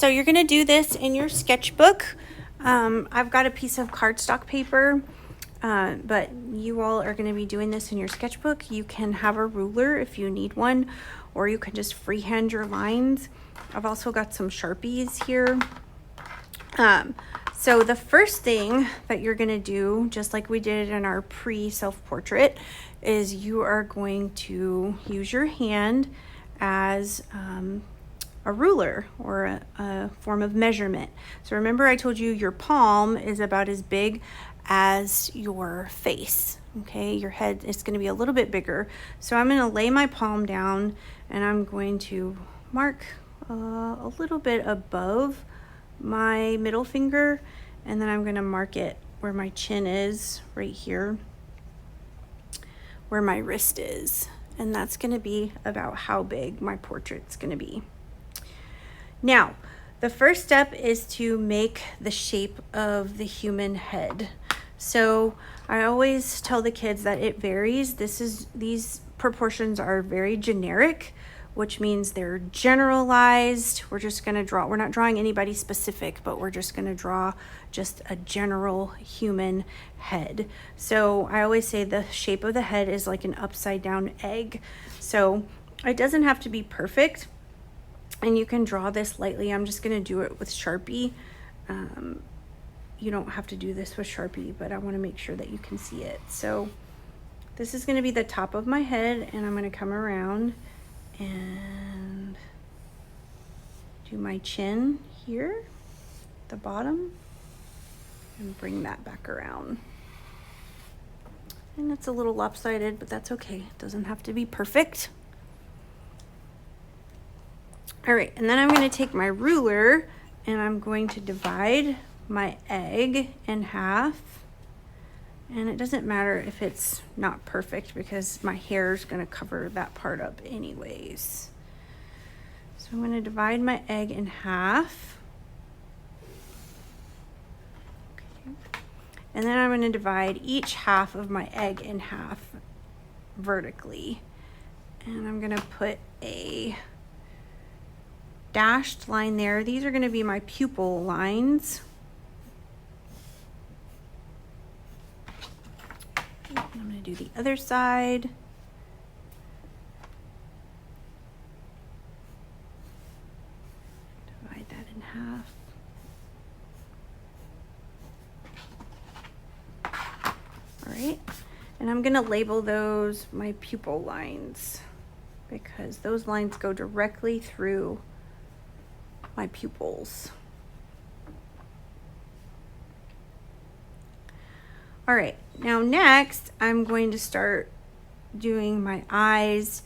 So you're going to do this in your sketchbook. I've got a piece of cardstock paper, but you all are going to be doing this in your sketchbook. You can have a ruler if you need one, or you can just freehand your lines. I've also got some Sharpies here. So the first thing that you're going to do, just like we did in our pre-self-portrait, is you are going to use your hand as a ruler or a form of measurement. So remember I told you your palm is about as big as your face. Okay, your head is going to be a little bit bigger. So I'm going to lay my palm down and I'm going to mark a little bit above my middle finger, and then I'm going to mark it where my chin is, right here, where my wrist is. And that's going to be about how big my portrait's going to be. Now, the first step is to make the shape of the human head. So I always tell the kids that it varies. These proportions are very generic, which means they're generalized. We're just going to draw, we're not drawing anybody specific, but we're just going to draw just a general human head. So I always say the shape of the head is like an upside down egg. So it doesn't have to be perfect, and you can draw this lightly. I'm just going to do it with Sharpie. You don't have to do this with Sharpie, but I want to make sure that you can see it. So this is going to be the top of my head, and I'm going to come around and do my chin here, the bottom, and bring that back around. And it's a little lopsided, but that's okay. It doesn't have to be perfect. All right, and then I'm going to take my ruler and I'm going to divide my egg in half. And it doesn't matter if it's not perfect because my hair is going to cover that part up anyways. So I'm going to divide my egg in half. Okay. And then I'm going to divide each half of my egg in half vertically. And I'm going to put a dashed line there. These are going to be my pupil lines. I'm going to do the other side. Divide that in half. All right, and I'm going to label those my pupil lines because those lines go directly through my pupils. All right, now next I'm going to start doing my eyes,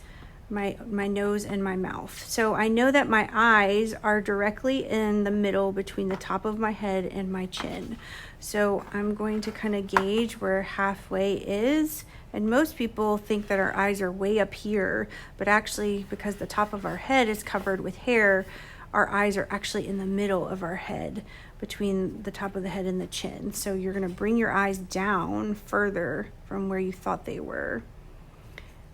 my nose, and my mouth. So I know that my eyes are directly in the middle between the top of my head and my chin. So I'm going to kind of gauge where halfway is. And most people think that our eyes are way up here, but actually because the top of our head is covered with hair, our eyes are actually in the middle of our head, between the top of the head and the chin. So you're going to bring your eyes down further from where you thought they were.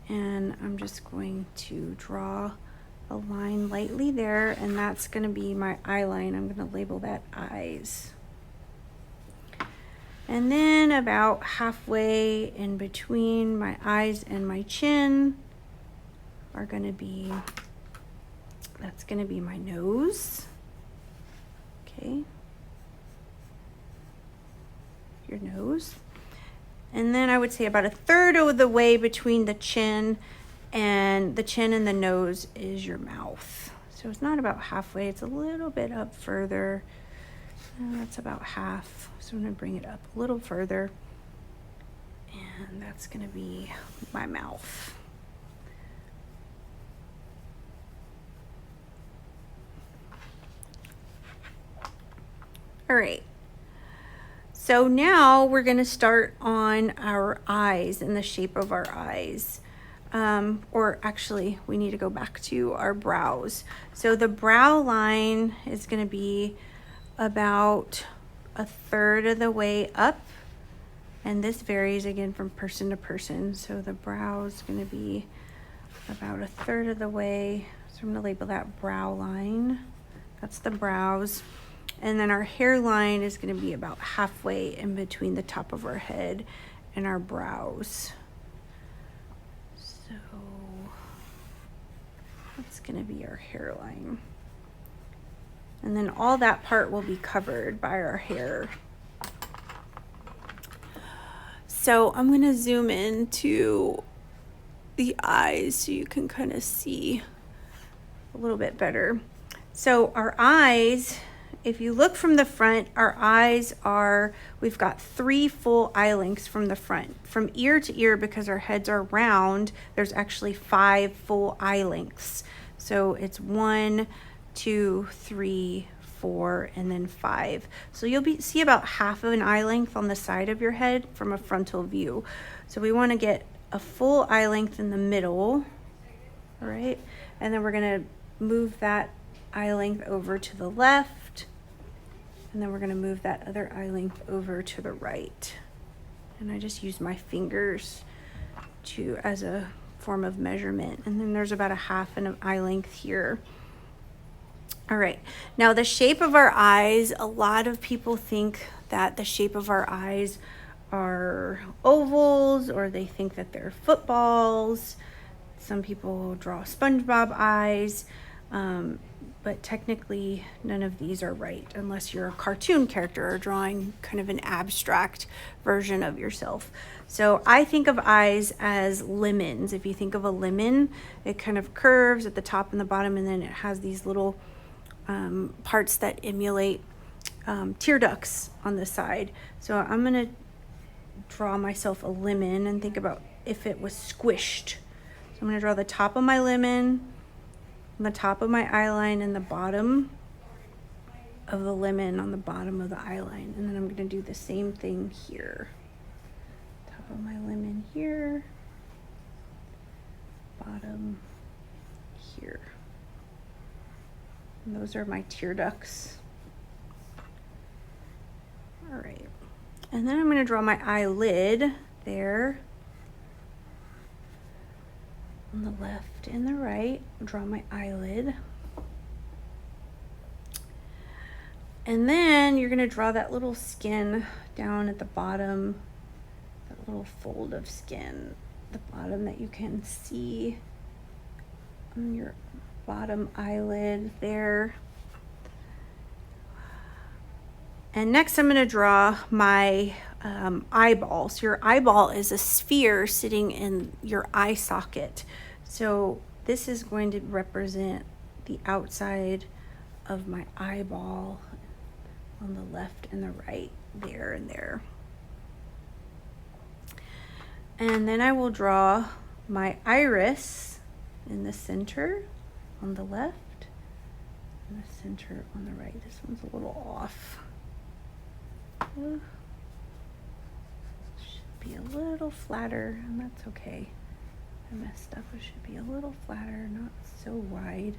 And I'm just going to draw a line lightly there, and that's going to be my eye line. I'm going to label that eyes. And then about halfway in between my eyes and my chin are going to be, that's going to be my nose. Okay. Your nose. And then I would say about a third of the way between the chin and the nose is your mouth. So it's not about halfway, it's a little bit up further. And that's about half. So I'm going to bring it up a little further. And that's going to be my mouth. All right. So now we're going to start on our eyes and the shape of our eyes. Or actually, we need to go back to our brows. So the brow line is going to be about a third of the way up. And this varies again from person to person. So the brow is going to be about a third of the way. So I'm going to label that brow line. That's the brows. And then our hairline is going to be about halfway in between the top of our head and our brows. So that's going to be our hairline. And then all that part will be covered by our hair. So I'm going to zoom into the eyes so you can kind of see a little bit better. So our eyes, if you look from the front, our eyes are, we've got 3 full eye lengths from the front. From ear to ear, because our heads are round, there's actually 5 full eye lengths. So it's 1, 2, 3, 4, and then 5. So you'll see about half of an eye length on the side of your head from a frontal view. So we want to get a full eye length in the middle, all right? And then we're going to move that eye length over to the left, and then we're going to move that other eye length over to the right. And I just use my fingers as a form of measurement. And then there's about a half an eye length here. All right, now the shape of our eyes, a lot of people think that the shape of our eyes are ovals, or they think that they're footballs. Some people draw SpongeBob eyes, but technically none of these are right unless you're a cartoon character or drawing kind of an abstract version of yourself. So I think of eyes as lemons. If you think of a lemon, it kind of curves at the top and the bottom, and then it has these little parts that emulate tear ducts on the side. So I'm going to draw myself a lemon and think about if it was squished. So I'm going to draw the top of my lemon, the top of my eye line, and the bottom of the lemon on the bottom of the eye line. And then I'm going to do the same thing here. Top of my lemon here, bottom here. And those are my tear ducts. All right. And then I'm going to draw my eyelid there on the left and the right. Draw my eyelid. And then you're going to draw that little skin down at the bottom, that little fold of skin at the bottom that you can see on your bottom eyelid there. And next I'm going to draw my eyeball. So your eyeball is a sphere sitting in your eye socket. So this is going to represent the outside of my eyeball on the left and the right, there and there. And then I will draw my iris in the center on the left and the center on the right. This one's a little off. Should be a little flatter, and that's okay. I messed up. It should be a little flatter, not so wide.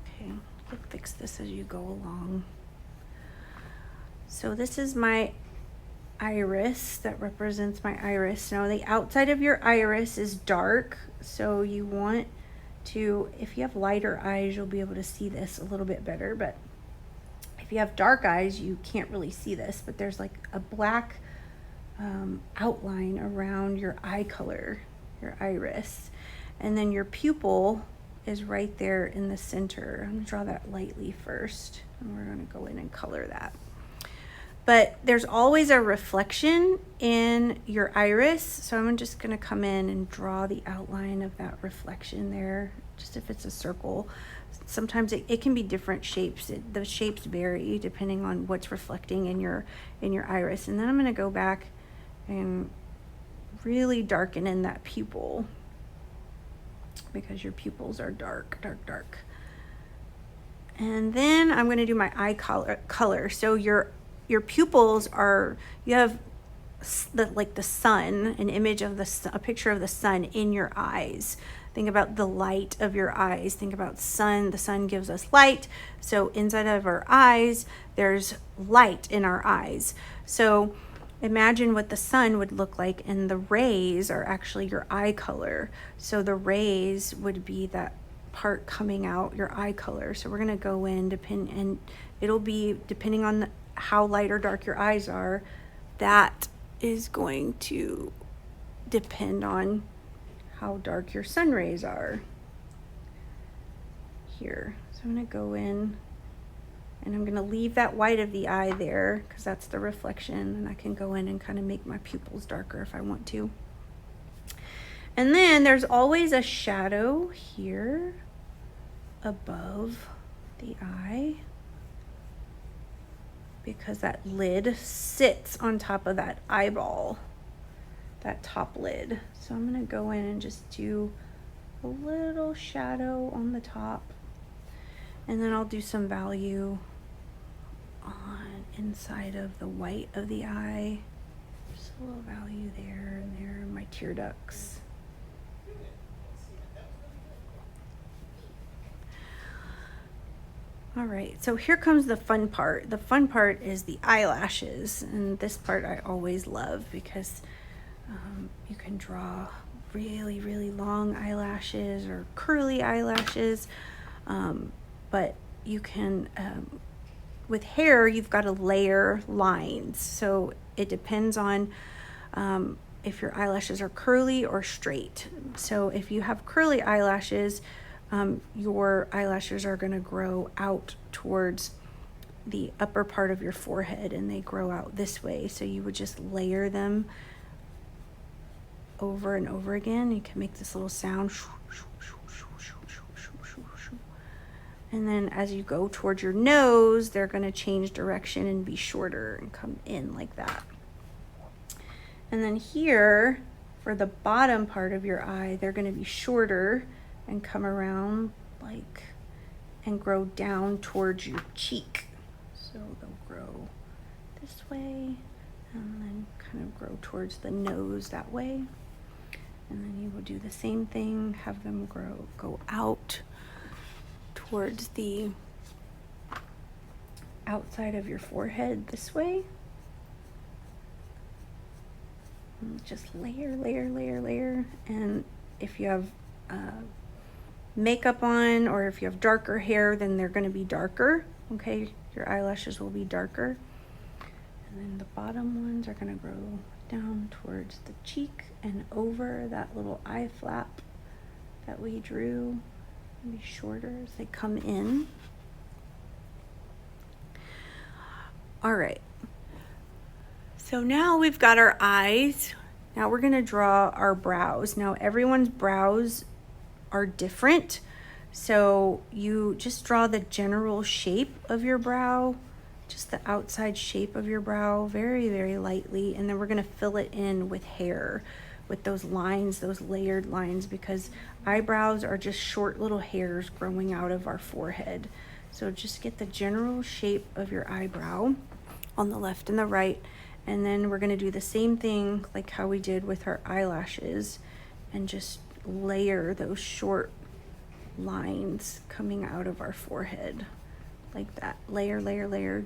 Okay, you'll fix this as you go along. So this is my iris that represents my iris. Now the outside of your iris is dark, so you want to, if you have lighter eyes, you'll be able to see this a little bit better, but if you have dark eyes, you can't really see this, but there's like a black outline around your eye color, your iris, and then your pupil is right there in the center. I'm gonna draw that lightly first, and we're gonna go in and color that. But there's always a reflection in your iris, so I'm just going to come in and draw the outline of that reflection there, just if it's a circle. Sometimes it can be different shapes. The shapes vary depending on what's reflecting in your iris. And then I'm going to go back and really darken in that pupil, because your pupils are dark, dark, dark. And then I'm going to do my eye color. So your pupils are, you have like the sun, an image of a picture of the sun in your eyes. Think about the light of your eyes. Think about sun. The sun gives us light. So inside of our eyes, there's light in our eyes. So imagine what the sun would look like, and the rays are actually your eye color. So the rays would be that part coming out, your eye color. So we're gonna go in, and it'll be depending on how light or dark your eyes are, that is going to depend on how dark your sun rays are here. So I'm gonna go in, and I'm gonna leave that white of the eye there because that's the reflection, and I can go in and kind of make my pupils darker if I want to. And then there's always a shadow here above the eye because that lid sits on top of that eyeball, that top lid. So I'm gonna go in and just do a little shadow on the top, and then I'll do some value on inside of the white of the eye. Just a little value there and there, my tear ducts. All right, so here comes the fun part. The fun part is the eyelashes, and this part I always love because you can draw really, really long eyelashes or curly eyelashes, but you can, with hair, you've got to layer lines. So it depends on if your eyelashes are curly or straight. So if you have curly eyelashes, your eyelashes are going to grow out towards the upper part of your forehead, and they grow out this way. So you would just layer them over and over again. You can make this little sound. And then as you go towards your nose, they're going to change direction and be shorter and come in like that. And then here, for the bottom part of your eye, they're going to be shorter and come around like and grow down towards your cheek. So they'll grow this way and then kind of grow towards the nose that way. And then you will do the same thing, have them go out towards the outside of your forehead this way. And just layer, layer, layer, layer. And if you have makeup on, or if you have darker hair, then they're going to be darker. Okay, your eyelashes will be darker. And then the bottom ones are going to grow down towards the cheek and over that little eye flap that we drew. Be shorter as they come in. All right, so now we've got our eyes. Now we're going to draw our brows. Now everyone's brows are different, so you just draw the general shape of your brow, just the outside shape of your brow, very, very lightly, and then we're going to fill it in with hair, with those lines, those layered lines, because eyebrows are just short little hairs growing out of our forehead. So just get the general shape of your eyebrow on the left and the right, and then we're going to do the same thing like how we did with our eyelashes, and just layer those short lines coming out of our forehead like that. Layer, layer, layer.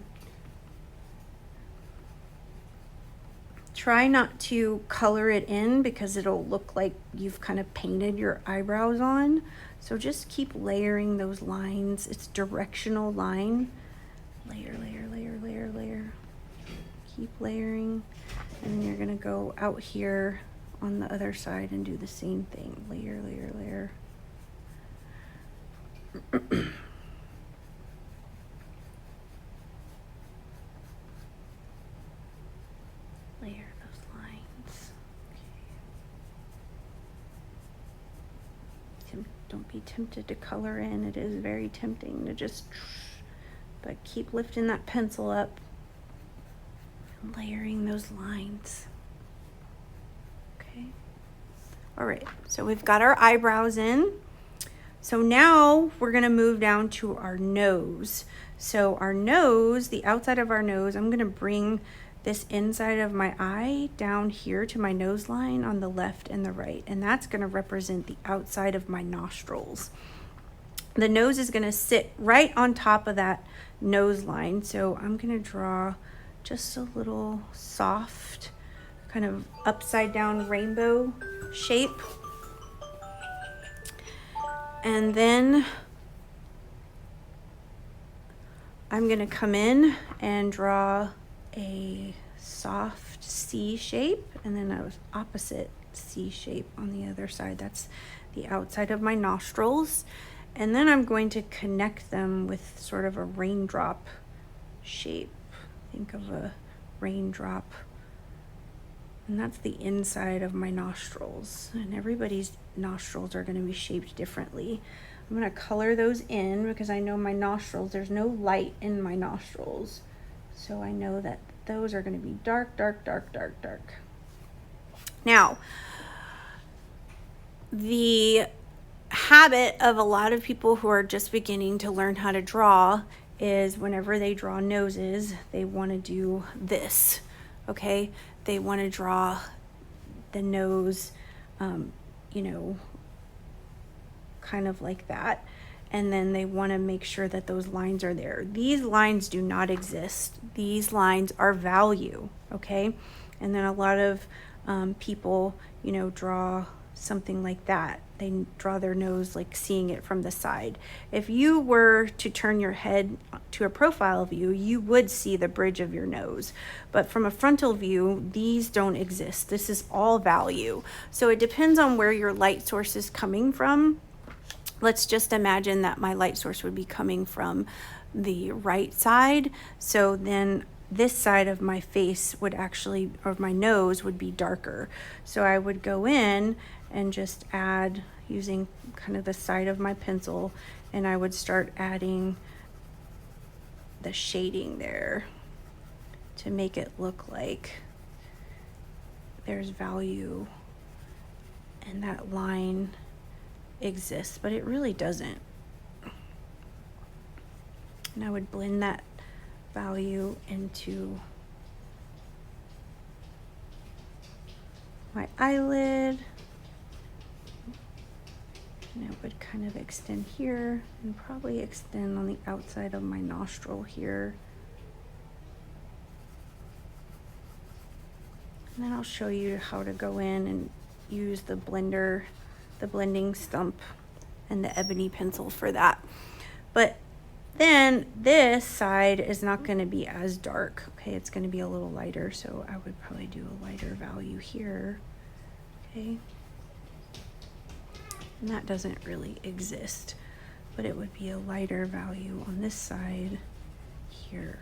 Try not to color it in because it'll look like you've kind of painted your eyebrows on. So just keep layering those lines. It's directional line. Layer, layer, layer, layer, layer. Keep layering. And then you're gonna go out here on the other side and do the same thing. Layer, layer, layer. Layer those lines. Okay. Don't be tempted to color in. It is very tempting to just, but keep lifting that pencil up and layering those lines. All right, so we've got our eyebrows in. So now we're gonna move down to our nose. So our nose, the outside of our nose, I'm gonna bring this inside of my eye down here to my nose line on the left and the right, and that's gonna represent the outside of my nostrils. The nose is gonna sit right on top of that nose line. So I'm gonna draw just a little soft, kind of upside down rainbow shape. And then I'm going to come in and draw a soft C shape, and then an opposite C shape on the other side. That's the outside of my nostrils. And then I'm going to connect them with sort of a raindrop shape. Think of a raindrop. And that's the inside of my nostrils. And everybody's nostrils are going to be shaped differently. I'm going to color those in because I know my nostrils, there's no light in my nostrils. So I know that those are going to be dark, dark, dark, dark, dark. Now, the habit of a lot of people who are just beginning to learn how to draw is whenever they draw noses, they want to do this, okay? They want to draw the nose, kind of like that. And then they want to make sure that those lines are there. These lines do not exist. These lines are value, okay? And then a lot of people, draw something like that. They draw their nose like seeing it from the side. If you were to turn your head to a profile view, you would see the bridge of your nose. But from a frontal view, these don't exist. This is all value. So it depends on where your light source is coming from. Let's just imagine that my light source would be coming from the right side. So then this side of my face would actually, or my nose would be darker. So I would go in and just add, using kind of the side of my pencil, and I would start adding the shading there to make it look like there's value and that line exists, but it really doesn't. And I would blend that value into my eyelid, and it would kind of extend here and probably extend on the outside of my nostril here. And then I'll show you how to go in and use the blender, the blending stump, and the ebony pencil for that. But then this side is not going to be as dark, okay? It's going to be a little lighter, so I would probably do a lighter value here, okay? And that doesn't really exist, but it would be a lighter value on this side here.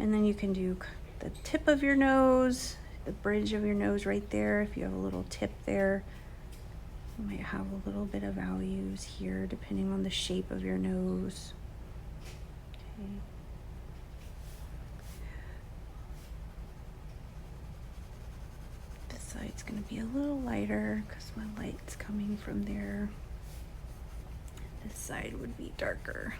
And then you can do the tip of your nose, the bridge of your nose right there. If you have a little tip there, you might have a little bit of values here depending on the shape of your nose. Okay. This side's going to be a little lighter because my light's coming from there. This side would be darker.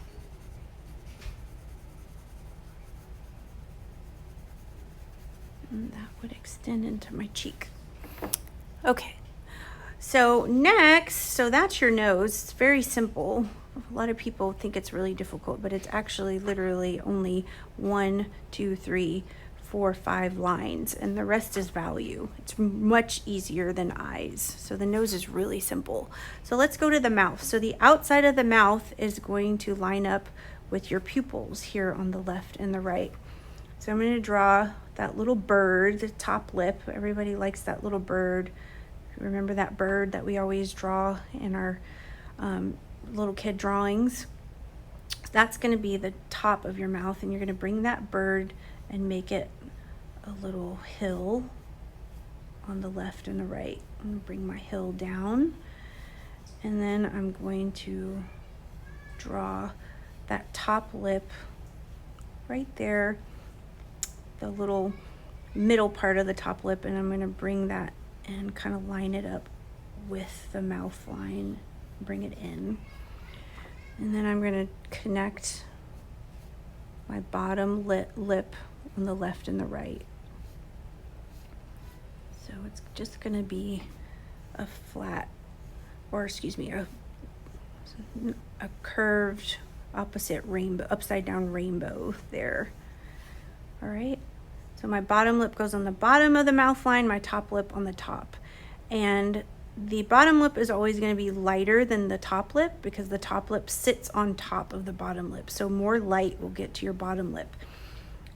And that would extend into my cheek. Okay. So next, so that's your nose. It's very simple. A lot of people think it's really difficult, but it's actually literally only 1, 2, 3, 4, 5 lines, and the rest is value. It's much easier than eyes. So the nose is really simple. So let's go to the mouth. So the outside of the mouth is going to line up with your pupils here on the left and the right. So I'm going to draw that little bird, the top lip. Everybody likes that little bird. Remember that bird that we always draw in our little kid drawings? That's going to be the top of your mouth, and you're going to bring that bird and make it a little hill on the left and the right. I'm going to bring my hill down, and then I'm going to draw that top lip right there, the little middle part of the top lip, and I'm going to bring that and kind of line it up with the mouth line, bring it in. And then I'm going to connect my bottom lip on the left and the right. So it's just going to be a flat, or excuse me, a curved opposite rainbow, upside down rainbow there. All right. So my bottom lip goes on the bottom of the mouth line, my top lip on the top. And the bottom lip is always going to be lighter than the top lip because the top lip sits on top of the bottom lip. So more light will get to your bottom lip.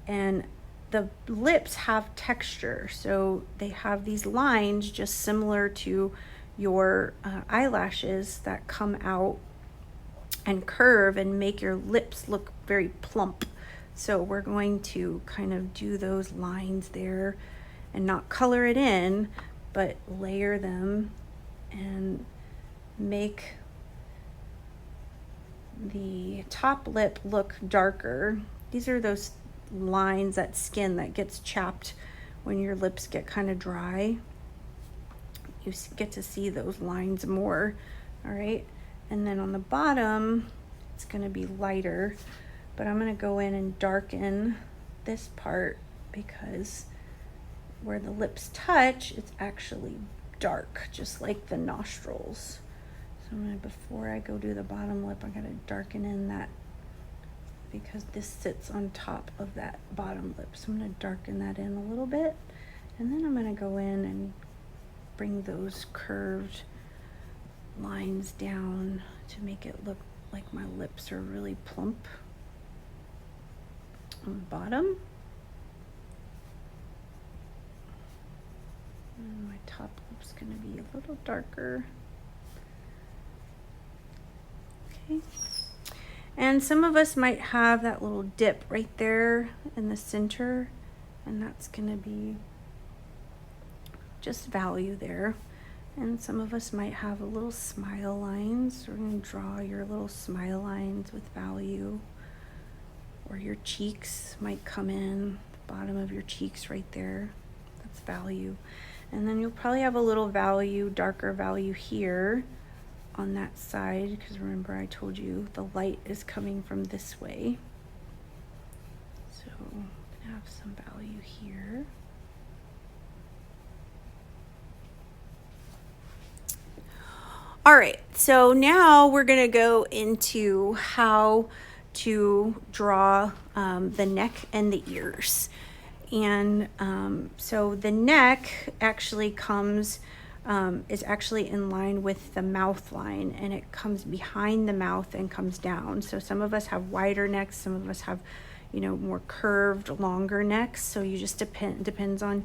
And the lips have texture. So they have these lines just similar to your eyelashes that come out and curve and make your lips look very plump. So we're going to kind of do those lines there and not color it in, but layer them and make the top lip look darker. These are those lines, that skin that gets chapped when your lips get kind of dry. You get to see those lines more. All right. And then on the bottom, it's going to be lighter, but I'm going to go in and darken this part because where the lips touch, it's actually dark, just like the nostrils. So I'm going to, before I go do the bottom lip, I'm going to darken in that because this sits on top of that bottom lip. So I'm going to darken that in a little bit. And then I'm going to go in and bring those curved lines down to make it look like my lips are really plump on the bottom. And my top lip's going to be a little darker. Okay. And some of us might have that little dip right there in the center, and that's going to be just value there. And some of us might have a little smile lines. We're going to draw your little smile lines with value. Or your cheeks might come in, the bottom of your cheeks right there. That's value. And then you'll probably have a little value, darker value here on that side, because remember I told you the light is coming from this way. So I'm going to have some value here. All right, so now we're going to go into how to draw the neck and the ears. And so the neck actually comes, is actually in line with the mouth line, and it comes behind the mouth and comes down. So some of us have wider necks, some of us have, you know, more curved, longer necks. So you just depends on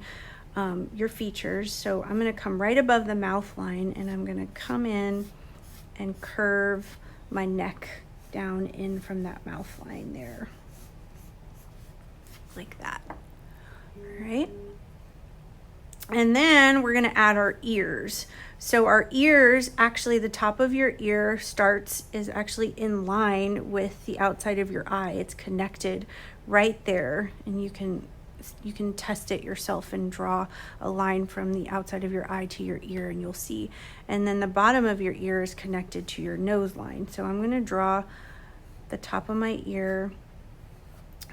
your features. So I'm going to come right above the mouth line, and I'm going to come in and curve my neck down in from that mouth line there, like that. All right. And then we're going to add our ears. So our ears, actually the top of your ear is actually in line with the outside of your eye. It's connected right there, and you can test it yourself and draw a line from the outside of your eye to your ear, and you'll see. And then the bottom of your ear is connected to your nose line. So I'm going to draw the top of my ear.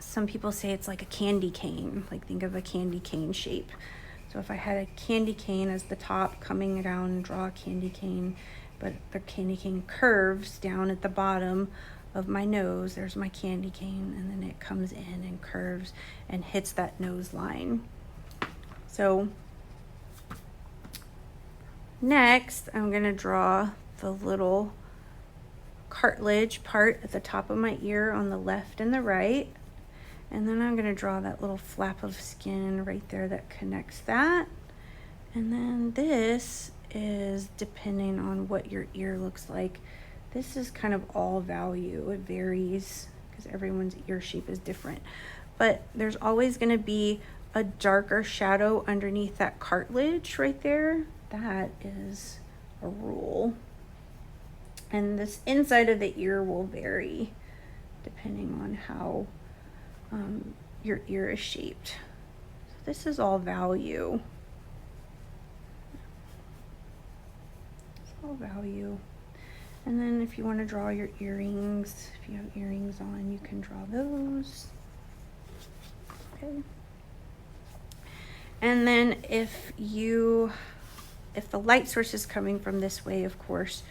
Some people say it's like a candy cane, like think of a candy cane shape. So if I had a candy cane as the top coming down and draw a candy cane, but the candy cane curves down at the bottom of my nose, there's my candy cane, and then it comes in and curves and hits that nose line. So next I'm going to draw the little cartilage part at the top of my ear on the left and the right, and then I'm going to draw that little flap of skin right there that connects that. And then this is depending on what your ear looks like. This is kind of all value. It varies because everyone's ear shape is different. But there's always going to be a darker shadow underneath that cartilage right there. That is a rule. And this inside of the ear will vary depending on how your ear is shaped. So this is all value. It's all value. And then if you want to draw your earrings, if you have earrings on, you can draw those. Okay. And then if the light source is coming from this way, of course,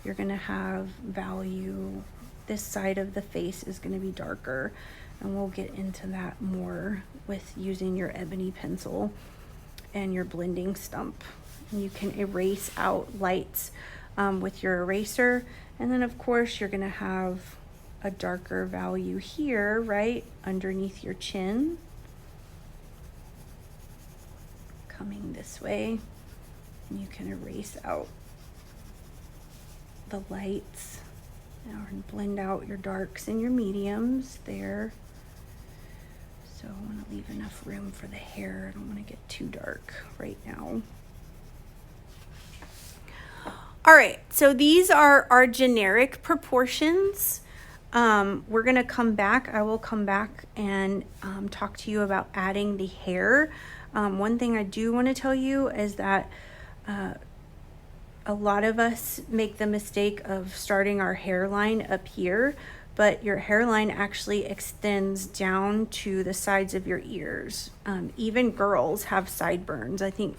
you're going to have value. This side of the face is going to be darker. And we'll get into that more with using your ebony pencil and your blending stump. And you can erase out lights with your eraser. And then of course you're gonna have a darker value here, right underneath your chin. Coming this way, and you can erase out the lights and blend out your darks and your mediums there. So I want to leave enough room for the hair. I don't want to get too dark right now. All right, so these are our generic proportions. We're gonna come back. I will come back and talk to you about adding the hair. One thing I do want to tell you is that a lot of us make the mistake of starting our hairline up here, but your hairline actually extends down to the sides of your ears. Even girls have sideburns. I think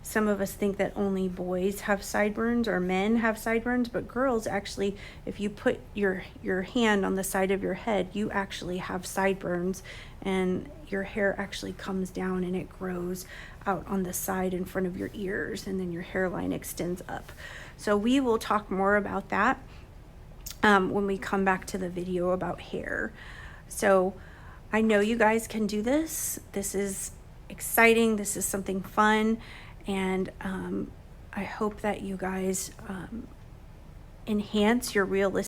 some of us think that only boys have sideburns or men have sideburns, but girls actually, if you put your hand on the side of your head, you actually have sideburns, and your hair actually comes down and it grows out on the side in front of your ears, and then your hairline extends up. So we will talk more about that when we come back to the video about hair. So I know you guys can do this. This is exciting. This is something fun. And I hope that you guys enhance your realistic